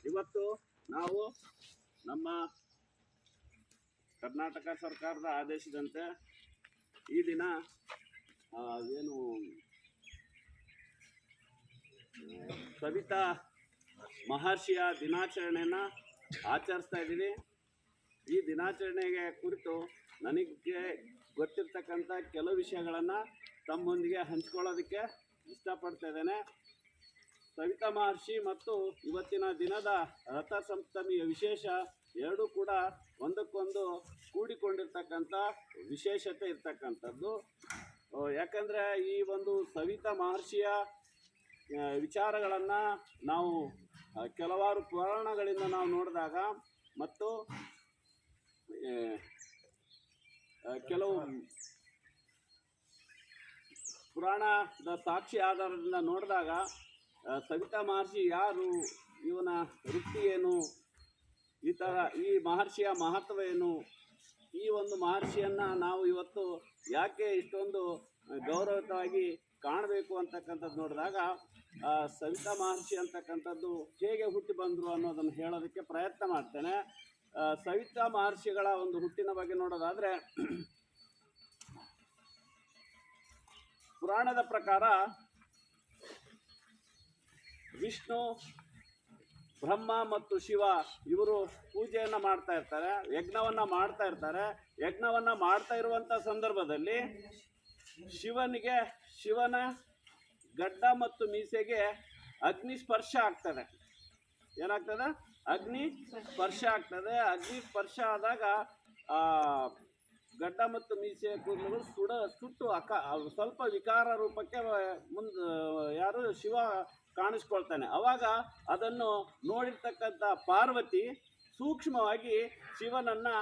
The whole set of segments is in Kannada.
ಇವತ್ತು ನಾವು ನಮ್ಮ ಕರ್ನಾಟಕ ಸರ್ಕಾರದ ಆದೇಶದಂತೆ ಈ ದಿನ ಏನು ಸವಿತಾ ಮಹರ್ಷಿಯ ದಿನಾಚರಣೆಯನ್ನು ಆಚರಿಸ್ತಾ ಇದ್ದೀವಿ. ಈ ದಿನಾಚರಣೆಗೆ ಕುರಿತು ನನಗೆ ಗೊತ್ತಿರ್ತಕ್ಕಂಥ ಕೆಲವು ವಿಷಯಗಳನ್ನು ತಮ್ಮೊಂದಿಗೆ ಹಂಚ್ಕೊಳ್ಳೋದಕ್ಕೆ ಇಷ್ಟಪಡ್ತಾ ಇದ್ದೇನೆ. ಸವಿತಾ ಮಹರ್ಷಿ ಮತ್ತು ಇವತ್ತಿನ ದಿನದ ರಥ ಸಪ್ತಮಿಯ ವಿಶೇಷ ಎರಡೂ ಕೂಡ ಒಂದಕ್ಕೊಂದು ಕೂಡಿಕೊಂಡಿರ್ತಕ್ಕಂಥ ವಿಶೇಷತೆ ಇರ್ತಕ್ಕಂಥದ್ದು. ಯಾಕಂದರೆ ಈ ಒಂದು ಸವಿತಾ ಮಹರ್ಷಿಯ ವಿಚಾರಗಳನ್ನು ನಾವು ಕೆಲವಾರು ಪುರಾಣಗಳಿಂದ ನಾವು ನೋಡಿದಾಗ ಮತ್ತು ಕೆಲವು ಪುರಾಣದ ಸಾಕ್ಷಿ ಆಧಾರದಿಂದ ನೋಡಿದಾಗ ಸವಿತಾ ಮಹರ್ಷಿ ಯಾರು, ಇವನ ವೃತ್ತಿ ಏನು, ಈ ಮಹರ್ಷಿಯ ಮಹತ್ವ ಏನು, ಈ ಒಂದು ಮಹರ್ಷಿಯನ್ನು ನಾವು ಇವತ್ತು ಯಾಕೆ ಇಷ್ಟೊಂದು ಗೌರವಯುತವಾಗಿ ಕಾಣಬೇಕು ಅಂತಕ್ಕಂಥದ್ದು ನೋಡಿದಾಗ ಸವಿತಾ ಮಹರ್ಷಿ ಅಂತಕ್ಕಂಥದ್ದು ಹೇಗೆ ಹುಟ್ಟಿ ಬಂದರು ಅನ್ನೋದನ್ನು ಹೇಳೋದಕ್ಕೆ ಪ್ರಯತ್ನ ಮಾಡ್ತೇನೆ. ಸವಿತಾ ಮಹರ್ಷಿಗಳ ಒಂದು ಹುಟ್ಟಿನ ಬಗ್ಗೆ ನೋಡೋದಾದರೆ, ಪುರಾಣದ ಪ್ರಕಾರ ವಿಷ್ಣು, ಬ್ರಹ್ಮ ಮತ್ತು ಶಿವ ಇವರು ಪೂಜೆಯನ್ನು ಮಾಡ್ತಾ ಇರ್ತಾರೆ, ಯಜ್ಞವನ್ನು ಮಾಡ್ತಾ ಇರ್ತಾರೆ. ಯಜ್ಞವನ್ನು ಮಾಡ್ತಾ ಇರುವಂಥ ಸಂದರ್ಭದಲ್ಲಿ ಶಿವನ ಗಡ್ಡ ಮತ್ತು ಮೀಸೆಗೆ ಅಗ್ನಿ ಸ್ಪರ್ಶ ಆಗ್ತದೆ. ಏನಾಗ್ತದೆ? ಅಗ್ನಿ ಸ್ಪರ್ಶ ಆಗ್ತದೆ. ಅಗ್ನಿ ಸ್ಪರ್ಶ ಆದಾಗ ಗಡ್ಡ ಮತ್ತು ಮೀಸೆಯ ಕೂದಲುಗಳು ಸುಟ್ಟು ಸ್ವಲ್ಪ ವಿಕಾರ ರೂಪಕ್ಕೆ ಯಾರು ಶಿವ ಕಾಣಿಸ್ಕೊಳ್ತಾನೆ. ಆವಾಗ ಅದನ್ನು ನೋಡಿರ್ತಕ್ಕಂಥ ಪಾರ್ವತಿ ಸೂಕ್ಷ್ಮವಾಗಿ ಶಿವನನ್ನು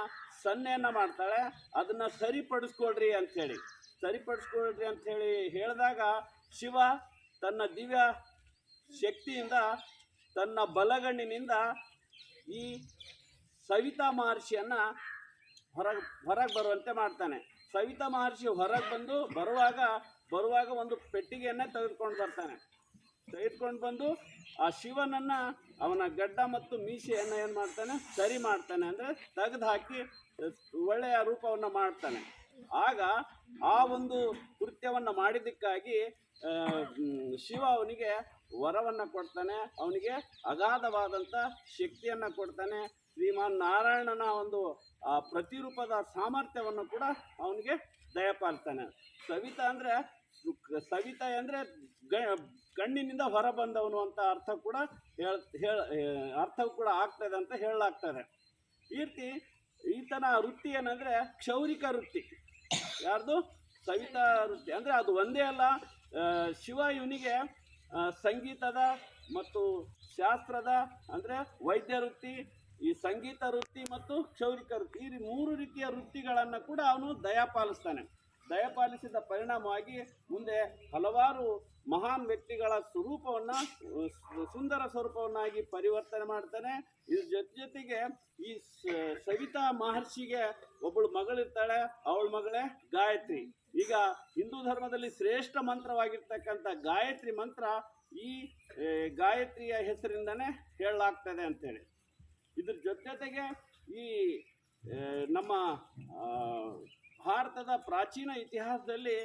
ಸನ್ನೆಯನ್ನು ಮಾಡ್ತಾಳೆ. ಅದನ್ನು ಸರಿಪಡಿಸ್ಕೊಳ್ರಿ ಅಂಥೇಳಿ ಹೇಳಿದಾಗ ಶಿವ ತನ್ನ ದಿವ್ಯ ಶಕ್ತಿಯಿಂದ ತನ್ನ ಬಲಗಣ್ಣಿನಿಂದ ಈ ಸವಿತಾ ಮಹರ್ಷಿಯನ್ನು ಹೊರಗೆ ಬರುವಂತೆ ಮಾಡ್ತಾನೆ. ಸವಿತಾ ಮಹರ್ಷಿ ಹೊರಗೆ ಬರುವಾಗ ಒಂದು ಪೆಟ್ಟಿಗೆಯನ್ನೇ ತೆಗೆದುಕೊಂಡು ಬಂದು ಆ ಶಿವನನ್ನು ಅವನ ಗಡ್ಡ ಮತ್ತು ಮೀಸೆಯನ್ನು ಏನು ಮಾಡ್ತಾನೆ? ಸರಿ ಮಾಡ್ತಾನೆ, ಅಂದರೆ ತೆಗೆದು ಹಾಕಿ ಒಳ್ಳೆಯ ರೂಪವನ್ನು ಮಾಡ್ತಾನೆ. ಆಗ ಆ ಒಂದು ಕೃತ್ಯವನ್ನು ಮಾಡಿದ್ದಕ್ಕಾಗಿ ಶಿವ ಅವನಿಗೆ ವರವನ್ನು ಕೊಡ್ತಾನೆ, ಅವನಿಗೆ ಅಗಾಧವಾದಂಥ ಶಕ್ತಿಯನ್ನು ಕೊಡ್ತಾನೆ. ಶ್ರೀಮಾನ್ ನಾರಾಯಣನ ಒಂದು ಪ್ರತಿರೂಪದ ಸಾಮರ್ಥ್ಯವನ್ನು ಕೂಡ ಅವನಿಗೆ ದಯಪಾಲಿಸ್ತಾನೆ. ಸವಿತಾ ಅಂದರೆ ಕಣ್ಣಿನಿಂದ ಹೊರ ಬಂದವನು ಅಂತ ಅರ್ಥ ಕೂಡ ಆಗ್ತದೆ ಅಂತ ಹೇಳಲಾಗ್ತದೆ. ಈತನ ವೃತ್ತಿ ಏನಂದರೆ ಕ್ಷೌರಿಕ ವೃತ್ತಿ. ಯಾರ್ದು? ಸವಿತಾ ವೃತ್ತಿ. ಅಂದರೆ ಅದು ಒಂದೇ ಅಲ್ಲ, ಶಿವ ಇವನಿಗೆ ಸಂಗೀತದ ಮತ್ತು ಶಾಸ್ತ್ರದ ಅಂದರೆ ವೈದ್ಯ ವೃತ್ತಿ, ಈ ಸಂಗೀತ ವೃತ್ತಿ ಮತ್ತು ಕ್ಷೌರಿಕ ವೃತ್ತಿ, ಈ 3 ರೀತಿಯ ವೃತ್ತಿಗಳನ್ನು ಕೂಡ ಅವನು ದಯಪಾಲಿಸಿದ ಪರಿಣಾಮವಾಗಿ ಮುಂದೆ ಹಲವಾರು ಮಹಾನ್ ವ್ಯಕ್ತಿಗಳ ಸುಂದರ ಸ್ವರೂಪವನ್ನಾಗಿ ಪರಿವರ್ತನೆ ಮಾಡ್ತಾನೆ. ಇದ್ರ ಜೊತೆಗೆ ಈ ಸವಿತಾ ಮಹರ್ಷಿಗೆ ಒಬ್ಬಳು ಮಗಳಿರ್ತಾಳೆ, ಅವಳ ಮಗಳೇ ಗಾಯತ್ರಿ. ಈಗ ಹಿಂದೂ ಧರ್ಮದಲ್ಲಿ ಶ್ರೇಷ್ಠ ಮಂತ್ರವಾಗಿರ್ತಕ್ಕಂಥ ಗಾಯತ್ರಿ ಮಂತ್ರ ಈ ಗಾಯತ್ರಿಯ ಹೆಸರಿಂದನೇ ಹೇಳಲಾಗ್ತದೆ ಅಂತೇಳಿ. ಇದ್ರ ಜೊತೆಗೆ ಈ ನಮ್ಮ ಭಾರತದ ಪ್ರಾಚೀನ ಇತಿಹಾಸದಲ್ಲಿ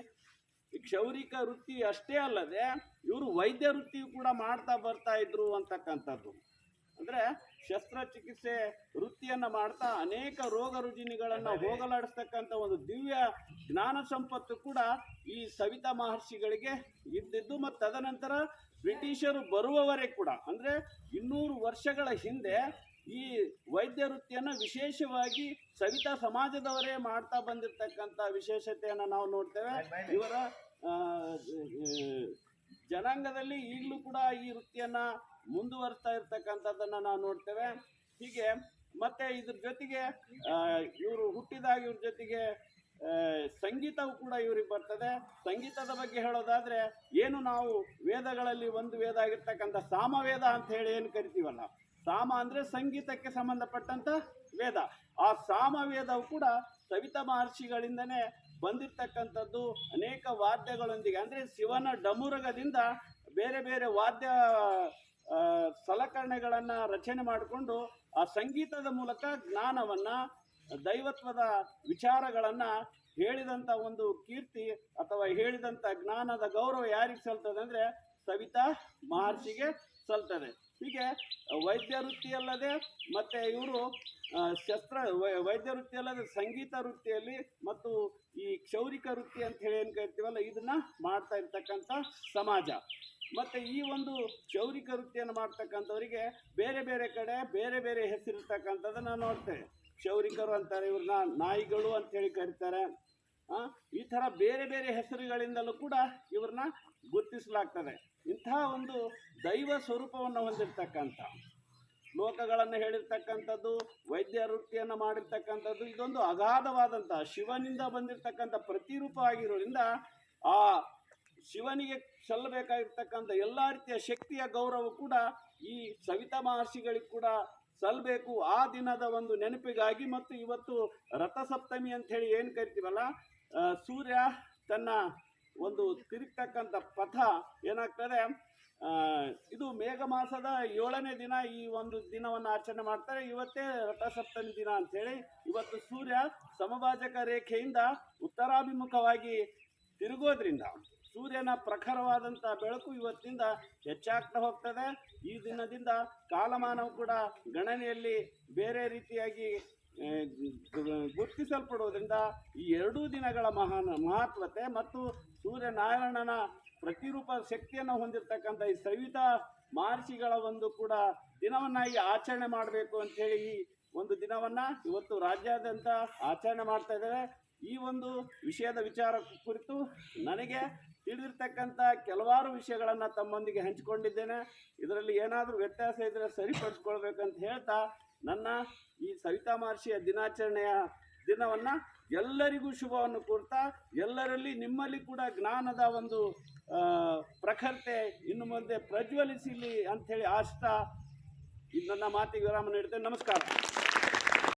ಕ್ಷೌರಿಕ ವೃತ್ತಿ ಅಷ್ಟೇ ಅಲ್ಲದೆ ಇವರು ವೈದ್ಯ ವೃತ್ತಿಯು ಕೂಡ ಮಾಡ್ತಾ ಬರ್ತಾ ಇದ್ರು ಅಂತಕ್ಕಂಥದ್ದು. ಅಂದರೆ ಶಸ್ತ್ರಚಿಕಿತ್ಸೆ ವೃತ್ತಿಯನ್ನು ಮಾಡ್ತಾ ಅನೇಕ ರೋಗ ರುಜಿನಗಳನ್ನು ಹೋಗಲಾಡಿಸ್ತಕ್ಕಂಥ ಒಂದು ದಿವ್ಯ ಜ್ಞಾನ ಸಂಪತ್ತು ಕೂಡ ಈ ಸವಿತಾ ಮಹರ್ಷಿಗಳಿಗೆ ಇದ್ದಿದ್ದು. ಮತ್ತು ತದನಂತರ ಬ್ರಿಟಿಷರು ಬರುವವರೆಗೆ ಕೂಡ, ಅಂದರೆ 200 ವರ್ಷಗಳ ಹಿಂದೆ ಈ ವೈದ್ಯ ವೃತ್ತಿಯನ್ನು ವಿಶೇಷವಾಗಿ ಸವಿತಾ ಸಮಾಜದವರೇ ಮಾಡ್ತಾ ಬಂದಿರತಕ್ಕಂಥ ವಿಶೇಷತೆಯನ್ನು ನಾವು ನೋಡ್ತೇವೆ. ಇವರ ಜನಾಂಗದಲ್ಲಿ ಈಗಲೂ ಕೂಡ ಈ ವೃತ್ತಿಯನ್ನು ಮುಂದುವರಿಸ್ತಾ ಇರ್ತಕ್ಕಂಥದ್ದನ್ನು ನಾವು ನೋಡ್ತೇವೆ. ಹೀಗೆ ಮತ್ತು ಇದ್ರ ಜೊತೆಗೆ ಇವರು ಹುಟ್ಟಿದಾಗ ಇವ್ರ ಜೊತೆಗೆ ಸಂಗೀತವು ಕೂಡ ಇವ್ರಿಗೆ ಬರ್ತದೆ. ಸಂಗೀತದ ಬಗ್ಗೆ ಹೇಳೋದಾದರೆ ಏನು ನಾವು ವೇದಗಳಲ್ಲಿ ಒಂದು ವೇದ ಆಗಿರ್ತಕ್ಕಂಥ ಸಾಮವೇದ ಅಂತ ಹೇಳಿ ಏನು ಕರಿತೀವಲ್ಲ, ಸಾಮ ಅಂದರೆ ಸಂಗೀತಕ್ಕೆ ಸಂಬಂಧಪಟ್ಟಂಥ ವೇದ. ಆ ಸಾಮವೇದವು ಕೂಡ ಸವಿತಾ ಮಹರ್ಷಿಗಳಿಂದನೇ ಬಂದಿರತಕ್ಕಂಥದ್ದು. ಅನೇಕ ವಾದ್ಯಗಳೊಂದಿಗೆ, ಅಂದರೆ ಶಿವನ ಡಮುರಗದಿಂದ ಬೇರೆ ಬೇರೆ ವಾದ್ಯ ಸಲಕರಣೆಗಳನ್ನು ರಚನೆ ಮಾಡಿಕೊಂಡು ಆ ಸಂಗೀತದ ಮೂಲಕ ಜ್ಞಾನವನ್ನು, ದೈವತ್ವದ ವಿಚಾರಗಳನ್ನು ಹೇಳಿದಂಥ ಒಂದು ಕೀರ್ತಿ ಅಥವಾ ಹೇಳಿದಂಥ ಜ್ಞಾನದ ಗೌರವ ಯಾರಿಗೆ ಸಲ್ತದೆ ಅಂದರೆ ಸವಿತಾ ಮಹರ್ಷಿಗೆ ಸಲ್ತದೆ. ಹೀಗೆ ವೈದ್ಯ ವೃತ್ತಿಯಲ್ಲದೆ ಮತ್ತು ಇವರು ವೈದ್ಯ ವೃತ್ತಿಯಲ್ಲದೆ ಸಂಗೀತ ವೃತ್ತಿಯಲ್ಲಿ ಮತ್ತು ಈ ಕ್ಷೌರಿಕ ವೃತ್ತಿ ಅಂತ ಹೇಳಿ ಏನು ಕರಿತೀವಲ್ಲ ಇದನ್ನು ಮಾಡ್ತಾ ಇರ್ತಕ್ಕಂಥ ಸಮಾಜ. ಮತ್ತು ಈ ಒಂದು ಕ್ಷೌರಿಕ ವೃತ್ತಿಯನ್ನು ಮಾಡ್ತಕ್ಕಂಥವರಿಗೆ ಬೇರೆ ಬೇರೆ ಕಡೆ ಬೇರೆ ಬೇರೆ ಹೆಸರಿರ್ತಕ್ಕಂಥದ್ದನ್ನು ನೋಡ್ತೇವೆ. ಕ್ಷೌರಿಕರು ಅಂತಾರೆ, ಇವ್ರನ್ನ ನಾಯಿಗಳು ಅಂಥೇಳಿ ಕರೀತಾರೆ. ಈ ಥರ ಬೇರೆ ಬೇರೆ ಹೆಸರುಗಳಿಂದಲೂ ಕೂಡ ಇವ್ರನ್ನ ಗುರುತಿಸಲಾಗ್ತದೆ. ಇಂಥ ಒಂದು ದೈವ ಸ್ವರೂಪವನ್ನು ಹೊಂದಿರತಕ್ಕಂಥ, ಶ್ಲೋಕಗಳನ್ನು ಹೇಳಿರ್ತಕ್ಕಂಥದ್ದು, ವೈದ್ಯ ವೃತ್ತಿಯನ್ನು ಮಾಡಿರ್ತಕ್ಕಂಥದ್ದು, ಇದೊಂದು ಅಗಾಧವಾದಂಥ ಶಿವನಿಂದ ಬಂದಿರತಕ್ಕಂಥ ಪ್ರತಿರೂಪ ಆಗಿರೋದ್ರಿಂದ ಆ ಶಿವನಿಗೆ ಸಲ್ಲಬೇಕಾಗಿರ್ತಕ್ಕಂಥ ಎಲ್ಲ ರೀತಿಯ ಶಕ್ತಿಯ ಗೌರವ ಕೂಡ ಈ ಸವಿತಾ ಮಹರ್ಷಿಗಳಿಗೆ ಕೂಡ ಸಲ್ಲಬೇಕು. ಆ ದಿನದ ಒಂದು ನೆನಪಿಗಾಗಿ ಮತ್ತು ಇವತ್ತು ರಥಸಪ್ತಮಿ ಅಂಥೇಳಿ ಏನು ಕರಿತೀವಲ್ಲ, ಸೂರ್ಯ ತನ್ನ ಒಂದು ತಿರುಗ್ತಕ್ಕಂಥ ಪಥ ಏನಾಗ್ತದೆ, ಇದು ಮೇಘ ಮಾಸದ 7ನೇ ದಿನ ಈ ಒಂದು ದಿನವನ್ನು ಆಚರಣೆ ಮಾಡ್ತಾರೆ. ಇವತ್ತೇ ರಥಸಪ್ತಮಿ ದಿನ ಅಂಥೇಳಿ. ಇವತ್ತು ಸೂರ್ಯ ಸಮಭಾಜಕ ರೇಖೆಯಿಂದ ಉತ್ತರಾಭಿಮುಖವಾಗಿ ತಿರುಗೋದ್ರಿಂದ ಸೂರ್ಯನ ಪ್ರಖರವಾದಂಥ ಬೆಳಕು ಇವತ್ತಿನಿಂದ ಹೆಚ್ಚಾಗ್ತಾ ಹೋಗ್ತದೆ. ಈ ದಿನದಿಂದ ಕಾಲಮಾನವು ಕೂಡ ಗಣನೆಯಲ್ಲಿ ಬೇರೆ ರೀತಿಯಾಗಿ ಗುರುತಿಸಲ್ಪಡುವುದರಿಂದ ಈ 2 ದಿನಗಳ ಮಹತ್ವತೆ ಮತ್ತು ಸೂರ್ಯನಾರಾಯಣನ ಪ್ರತಿರೂಪ ಶಕ್ತಿಯನ್ನು ಹೊಂದಿರತಕ್ಕಂಥ ಈ ಸವಿತಾ ಮಹರ್ಷಿಗಳ ಒಂದು ಕೂಡ ದಿನವನ್ನಾಗಿ ಆಚರಣೆ ಮಾಡಬೇಕು ಅಂಥೇಳಿ ಈ ಒಂದು ದಿನವನ್ನು ಇವತ್ತು ರಾಜ್ಯಾದ್ಯಂತ ಆಚರಣೆ ಮಾಡ್ತಾ ಇದ್ದೇವೆ. ಈ ಒಂದು ವಿಷಯದ ವಿಚಾರ ಕುರಿತು ನನಗೆ ತಿಳಿದಿರ್ತಕ್ಕಂಥ ಕೆಲವಾರು ವಿಷಯಗಳನ್ನು ತಮ್ಮೊಂದಿಗೆ ಹಂಚಿಕೊಂಡಿದ್ದೇನೆ. ಇದರಲ್ಲಿ ಏನಾದರೂ ವ್ಯತ್ಯಾಸ ಇದ್ದರೆ ಸರಿಪಡಿಸ್ಕೊಳ್ಬೇಕಂತ ಹೇಳ್ತಾ ನನ್ನ ಈ ಸವಿತಾ ಮಹರ್ಷಿಯ ದಿನಾಚರಣೆಯ ದಿನವನ್ನು ಎಲ್ಲರಿಗೂ ಶುಭವನ್ನು ಕೋರ್ತಾ, ಎಲ್ಲರಲ್ಲಿ ನಿಮ್ಮಲ್ಲಿ ಕೂಡ ಜ್ಞಾನದ ಒಂದು ಪ್ರಖರತೆ ಇನ್ನು ಮುಂದೆ ಪ್ರಜ್ವಲಿಸಲಿ ಅಂಥೇಳಿ ಆಸ್ತಾ ನನ್ನ ಮಾತಿಗೆ ವಿರಾಮ ನೀಡ್ತೇನೆ. ನಮಸ್ಕಾರ.